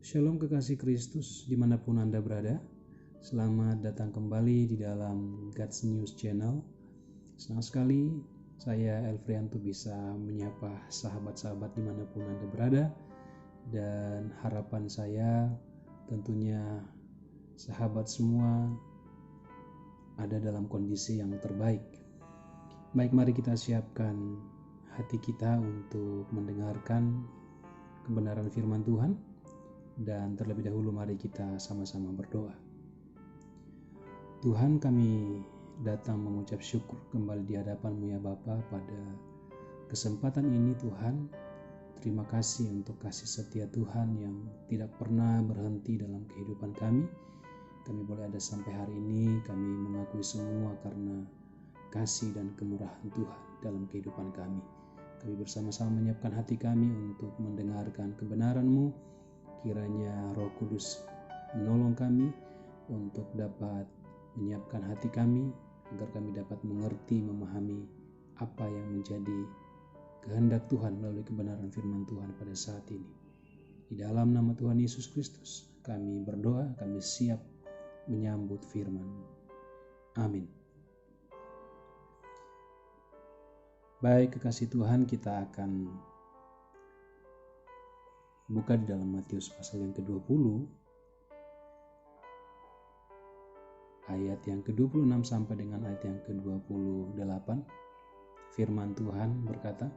Shalom kekasih Kristus dimanapun Anda berada. Selamat datang kembali di dalam God's News Channel. Senang sekali saya Elfrianto bisa menyapa sahabat-sahabat dimanapun Anda berada. Dan harapan saya tentunya sahabat semua ada dalam kondisi yang terbaik. Baik, mari kita siapkan hati kita untuk mendengarkan kebenaran firman Tuhan. Dan terlebih dahulu mari kita sama-sama berdoa. Tuhan, kami datang mengucap syukur kembali di hadapan-Mu ya Bapa pada kesempatan ini Tuhan. Terima kasih untuk kasih setia Tuhan yang tidak pernah berhenti dalam kehidupan kami. Kami boleh ada sampai hari ini, kami mengakui semua karena kasih dan kemurahan Tuhan dalam kehidupan kami. Kami bersama-sama menyiapkan hati kami untuk mendengarkan kebenaran-Mu. Kiranya Roh Kudus menolong kami untuk dapat menyiapkan hati kami agar kami dapat mengerti, memahami apa yang menjadi kehendak Tuhan melalui kebenaran firman Tuhan pada saat ini. Di dalam nama Tuhan Yesus Kristus kami berdoa, kami siap menyambut firman. Amin. Baik kekasih Tuhan, kita akan buka di dalam Matius pasal yang ke-20 ayat yang ke-26 sampai dengan ayat yang ke-28. Firman Tuhan berkata,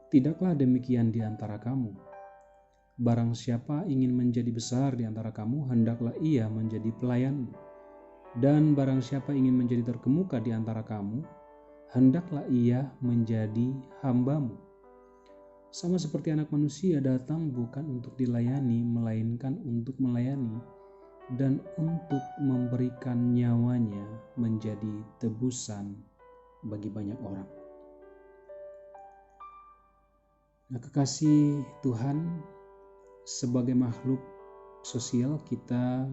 "Tidaklah demikian di antara kamu. Barang siapa ingin menjadi besar di antara kamu, hendaklah ia menjadi pelayanmu. Dan barang siapa ingin menjadi terkemuka di antara kamu, hendaklah ia menjadi hambamu. Sama seperti anak manusia datang bukan untuk dilayani, melainkan untuk melayani dan untuk memberikan nyawanya menjadi tebusan bagi banyak orang." Nah, kekasih Tuhan, sebagai makhluk sosial kita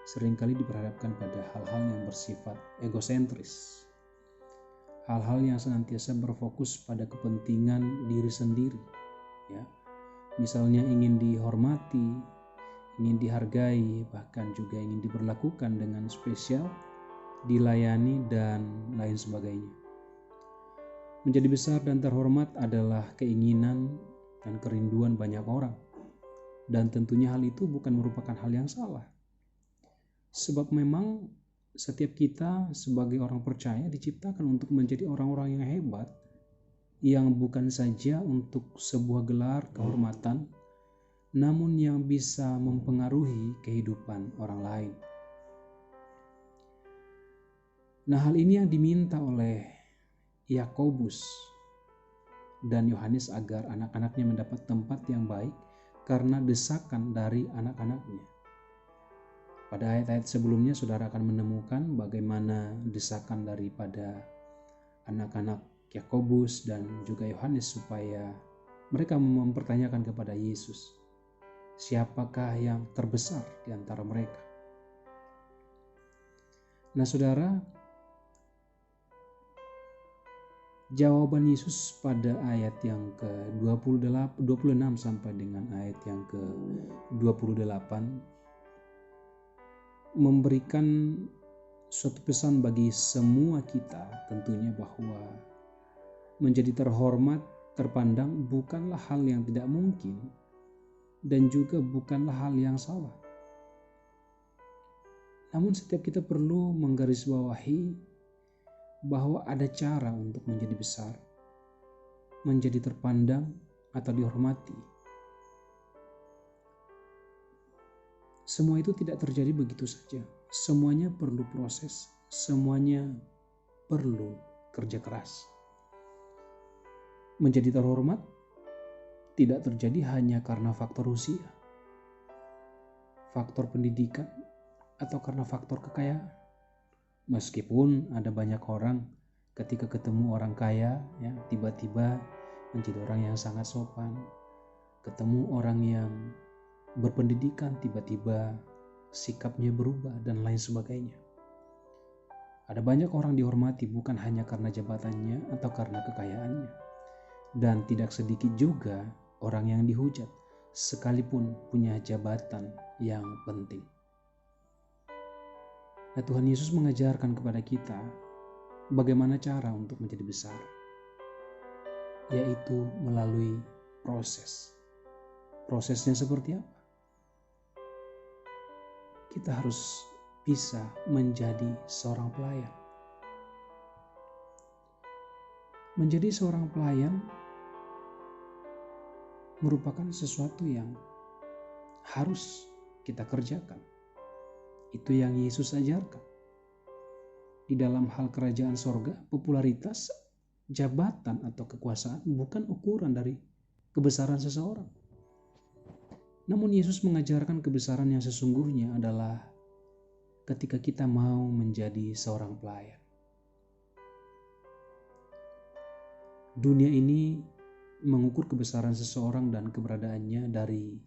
seringkali diperhadapkan pada hal-hal yang bersifat egosentris. Hal-hal yang senantiasa berfokus pada kepentingan diri sendiri, ya. Misalnya ingin dihormati, ingin dihargai, bahkan juga ingin diperlakukan dengan spesial, dilayani dan lain sebagainya. Menjadi besar dan terhormat adalah keinginan dan kerinduan banyak orang. Dan tentunya hal itu bukan merupakan hal yang salah. Sebab memang setiap kita sebagai orang percaya diciptakan untuk menjadi orang-orang yang hebat, yang bukan saja untuk sebuah gelar kehormatan, namun yang bisa mempengaruhi kehidupan orang lain. Nah, hal ini yang diminta oleh Yakobus dan Yohanes agar anak-anaknya mendapat tempat yang baik karena desakan dari anak-anaknya. Pada ayat-ayat sebelumnya saudara akan menemukan bagaimana desakan daripada anak-anak Yakobus dan juga Yohanes supaya mereka mempertanyakan kepada Yesus, siapakah yang terbesar di antara mereka. Nah saudara, jawaban Yesus pada ayat yang ke-26 sampai dengan ayat yang ke-28 memberikan suatu pesan bagi semua kita tentunya bahwa menjadi terhormat, terpandang bukanlah hal yang tidak mungkin dan juga bukanlah hal yang salah. Namun setiap kita perlu menggarisbawahi bahwa ada cara untuk menjadi besar, menjadi terpandang atau dihormati. Semua itu tidak terjadi begitu saja. Semuanya perlu proses, semuanya perlu kerja keras. Menjadi terhormat tidak terjadi hanya karena faktor usia, faktor pendidikan, atau karena faktor kekayaan. Meskipun ada banyak orang ketika ketemu orang kaya, ya, tiba-tiba menjadi orang yang sangat sopan. Ketemu orang yang berpendidikan, tiba-tiba sikapnya berubah dan lain sebagainya. Ada banyak orang dihormati bukan hanya karena jabatannya atau karena kekayaannya. Dan tidak sedikit juga orang yang dihujat sekalipun punya jabatan yang penting. Nah, Tuhan Yesus mengajarkan kepada kita bagaimana cara untuk menjadi besar, yaitu melalui proses. Prosesnya seperti apa? Kita harus bisa menjadi seorang pelayan. Menjadi seorang pelayan merupakan sesuatu yang harus kita kerjakan. Itu yang Yesus ajarkan. Di dalam hal kerajaan sorga, popularitas, jabatan atau kekuasaan bukan ukuran dari kebesaran seseorang. Namun Yesus mengajarkan kebesaran yang sesungguhnya adalah ketika kita mau menjadi seorang pelayan. Dunia ini mengukur kebesaran seseorang dan keberadaannya dari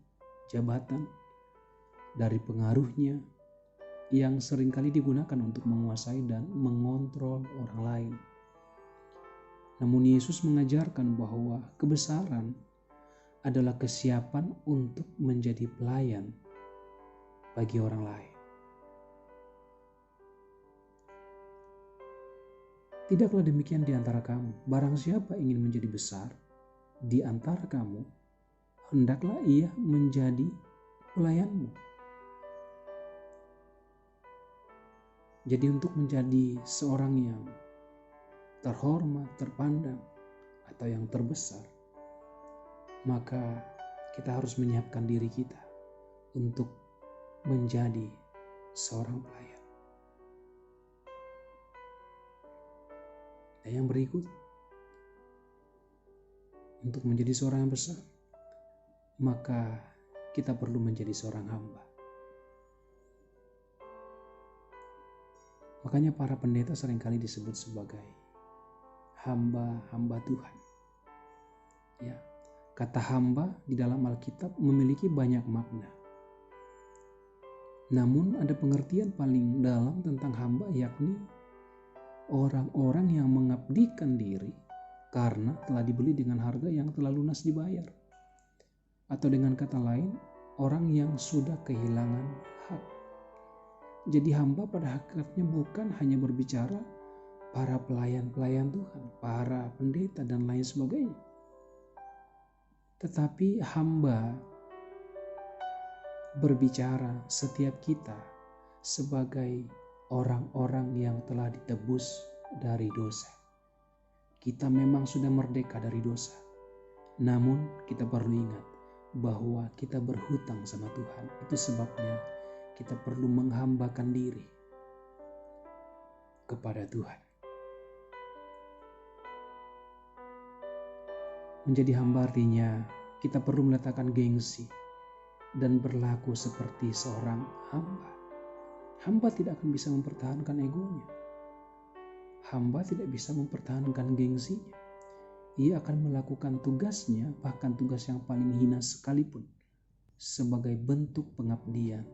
jabatan, dari pengaruhnya yang seringkali digunakan untuk menguasai dan mengontrol orang lain. Namun Yesus mengajarkan bahwa kebesaran adalah kesiapan untuk menjadi pelayan bagi orang lain. Tidaklah demikian di antara kamu. Barang siapa ingin menjadi besar di antara kamu, hendaklah ia menjadi pelayanmu. Jadi untuk menjadi seorang yang terhormat, terpandang, atau yang terbesar, maka kita harus menyiapkan diri kita untuk menjadi seorang pelayan. Dan yang berikut, untuk menjadi seorang yang besar, maka kita perlu menjadi seorang hamba. Makanya para pendeta seringkali disebut sebagai hamba-hamba Tuhan. Ya, kata hamba di dalam Alkitab memiliki banyak makna. Namun ada pengertian paling dalam tentang hamba, yakni orang-orang yang mengabdikan diri karena telah dibeli dengan harga yang telah lunas dibayar. Atau dengan kata lain, orang yang sudah kehilangan hak. Jadi hamba pada hakikatnya bukan hanya berbicara para pelayan-pelayan Tuhan, para pendeta dan lain sebagainya. Tetapi hamba berbicara setiap kita sebagai orang-orang yang telah ditebus dari dosa. Kita memang sudah merdeka dari dosa. Namun kita perlu ingat bahwa kita berhutang sama Tuhan. Itu sebabnya kita perlu menghambakan diri kepada Tuhan. Menjadi hamba artinya kita perlu meletakkan gengsi dan berlaku seperti seorang hamba. Hamba tidak akan bisa mempertahankan egonya. Hamba tidak bisa mempertahankan gengsinya. Ia akan melakukan tugasnya, bahkan tugas yang paling hina sekalipun, sebagai bentuk pengabdian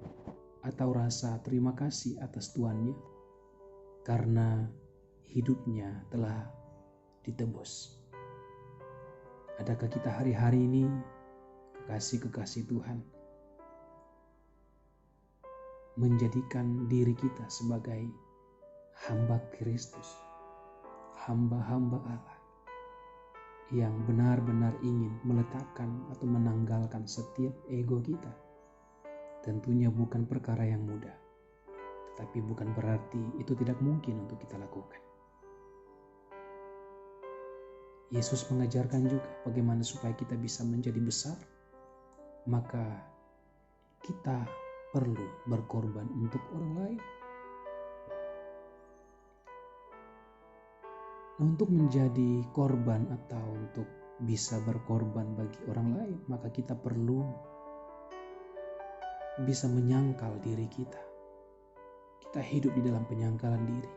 atau rasa terima kasih atas tuannya karena hidupnya telah ditebus. Adakah kita hari-hari ini, kekasih-kekasih Tuhan, menjadikan diri kita sebagai hamba Kristus, hamba-hamba Allah yang benar-benar ingin meletakkan atau menanggalkan setiap ego kita? Tentunya bukan perkara yang mudah, tetapi bukan berarti itu tidak mungkin untuk kita lakukan. Yesus mengajarkan juga bagaimana supaya kita bisa menjadi besar, maka kita perlu berkorban untuk orang lain. Nah, untuk menjadi korban atau untuk bisa berkorban bagi orang lain, maka kita perlu bisa menyangkal diri kita. Kita hidup di dalam penyangkalan diri.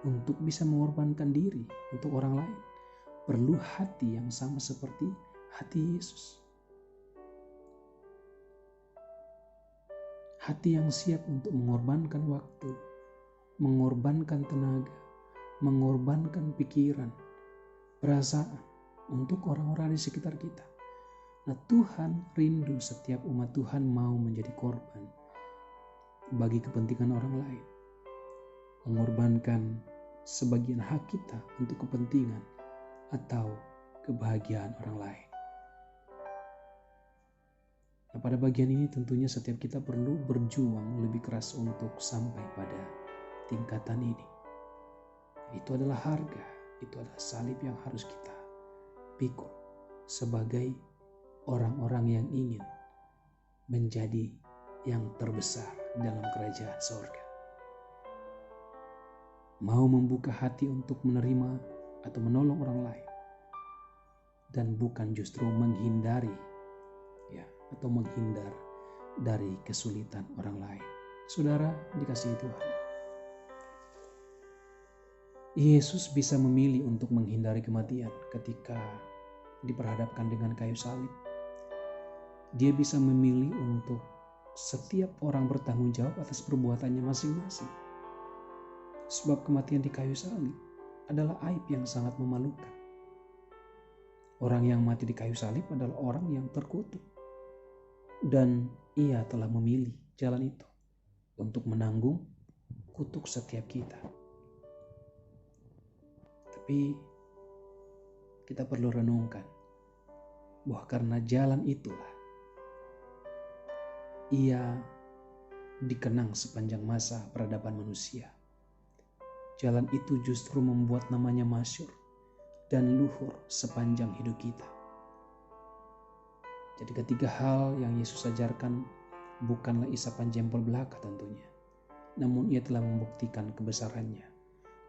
Untuk bisa mengorbankan diri untuk orang lain, perlu hati yang sama seperti hati Yesus. Hati yang siap untuk mengorbankan waktu, mengorbankan tenaga, mengorbankan pikiran, perasaan untuk orang-orang di sekitar kita. Nah, Tuhan rindu setiap umat Tuhan mau menjadi korban bagi kepentingan orang lain. Mengorbankan sebagian hak kita untuk kepentingan atau kebahagiaan orang lain. Nah, pada bagian ini tentunya setiap kita perlu berjuang lebih keras untuk sampai pada tingkatan ini. Itu adalah harga, itu adalah salib yang harus kita pikul sebagai orang-orang yang ingin menjadi yang terbesar dalam kerajaan sorga. Mau membuka hati untuk menerima atau menolong orang lain, dan bukan justru menghindari atau menghindar dari kesulitan orang lain. Saudara dikasihi Tuhan, Yesus bisa memilih untuk menghindari kematian ketika diperhadapkan dengan kayu salib. Dia bisa memilih untuk setiap orang bertanggung jawab atas perbuatannya masing-masing. Sebab kematian di kayu salib adalah aib yang sangat memalukan. Orang yang mati di kayu salib adalah orang yang terkutuk. Dan ia telah memilih jalan itu untuk menanggung kutuk setiap kita. Tapi kita perlu renungkan bahwa karena jalan itulah ia dikenang sepanjang masa peradaban manusia. Jalan itu justru membuat namanya masyhur dan luhur sepanjang hidup kita. Jadi ketiga hal yang Yesus ajarkan bukanlah isapan jempol belaka tentunya. Namun ia telah membuktikan kebesarannya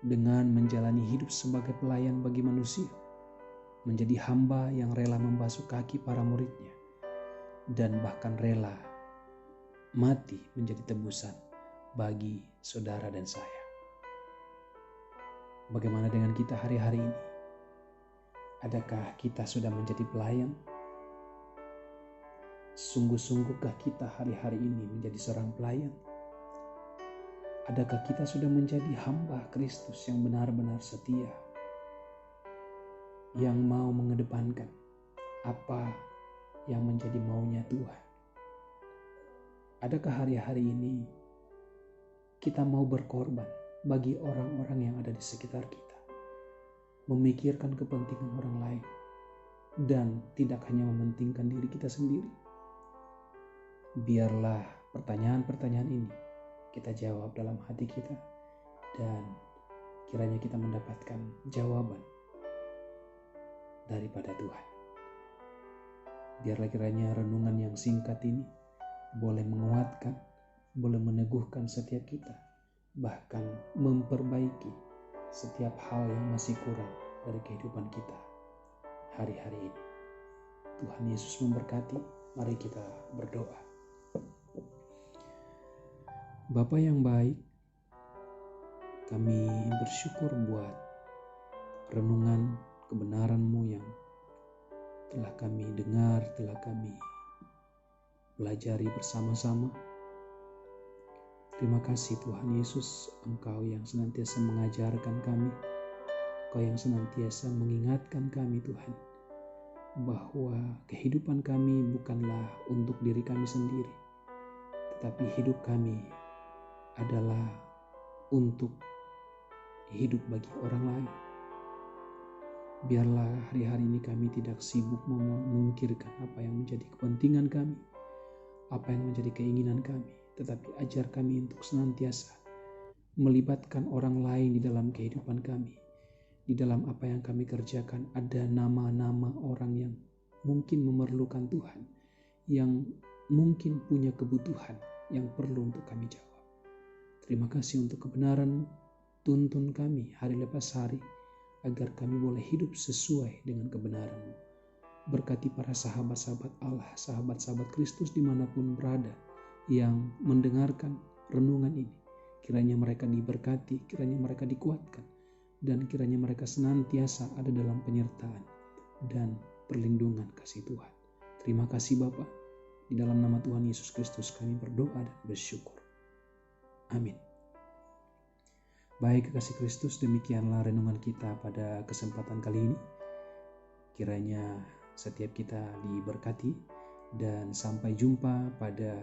dengan menjalani hidup sebagai pelayan bagi manusia. Menjadi hamba yang rela membasuh kaki para muridnya. Dan bahkan rela mati menjadi tebusan bagi saudara dan saya. Bagaimana dengan kita hari-hari ini? Adakah kita sudah menjadi pelayan? Sungguh-sungguhkah kita hari-hari ini menjadi seorang pelayan? Adakah kita sudah menjadi hamba Kristus yang benar-benar setia? Yang mau mengedepankan apa yang menjadi maunya Tuhan? Adakah hari-hari ini kita mau berkorban bagi orang-orang yang ada di sekitar kita? Memikirkan kepentingan orang lain dan tidak hanya mementingkan diri kita sendiri. Biarlah pertanyaan-pertanyaan ini kita jawab dalam hati kita dan kiranya kita mendapatkan jawaban daripada Tuhan. Biarlah kiranya renungan yang singkat ini boleh menguatkan, boleh meneguhkan setiap kita, bahkan memperbaiki setiap hal yang masih kurang dari kehidupan kita hari-hari ini. Tuhan Yesus memberkati. Mari kita berdoa. Bapa yang baik, kami bersyukur buat renungan kebenaran-Mu yang telah kami dengar, telah kami pelajari bersama-sama. Terima kasih Tuhan Yesus, Engkau yang senantiasa mengajarkan kami, Engkau yang senantiasa mengingatkan kami Tuhan, bahwa kehidupan kami bukanlah untuk diri kami sendiri, tetapi hidup kami adalah untuk hidup bagi orang lain. Biarlah hari-hari ini kami tidak sibuk memikirkan apa yang menjadi kepentingan kami, apa yang menjadi keinginan kami, tetapi ajar kami untuk senantiasa melibatkan orang lain di dalam kehidupan kami. Di dalam apa yang kami kerjakan ada nama-nama orang yang mungkin memerlukan Tuhan, yang mungkin punya kebutuhan yang perlu untuk kami jawab. Terima kasih untuk kebenaran-Mu. Tuntun kami hari lepas hari agar kami boleh hidup sesuai dengan kebenaran-Mu. Berkati para sahabat-sahabat Allah, sahabat-sahabat Kristus dimanapun berada yang mendengarkan renungan ini. Kiranya mereka diberkati, kiranya mereka dikuatkan, dan kiranya mereka senantiasa ada dalam penyertaan dan perlindungan kasih Tuhan. Terima kasih Bapa. Di dalam nama Tuhan Yesus Kristus kami berdoa dan bersyukur. Amin. Baik kekasih Kristus, demikianlah renungan kita pada kesempatan kali ini. Kiranya setiap kita diberkati, dan sampai jumpa pada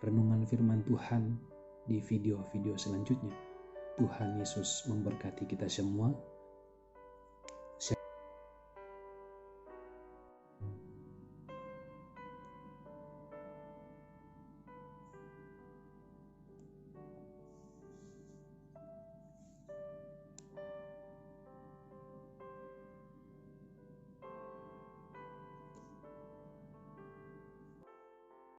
renungan firman Tuhan di video-video selanjutnya. Tuhan Yesus memberkati kita semua.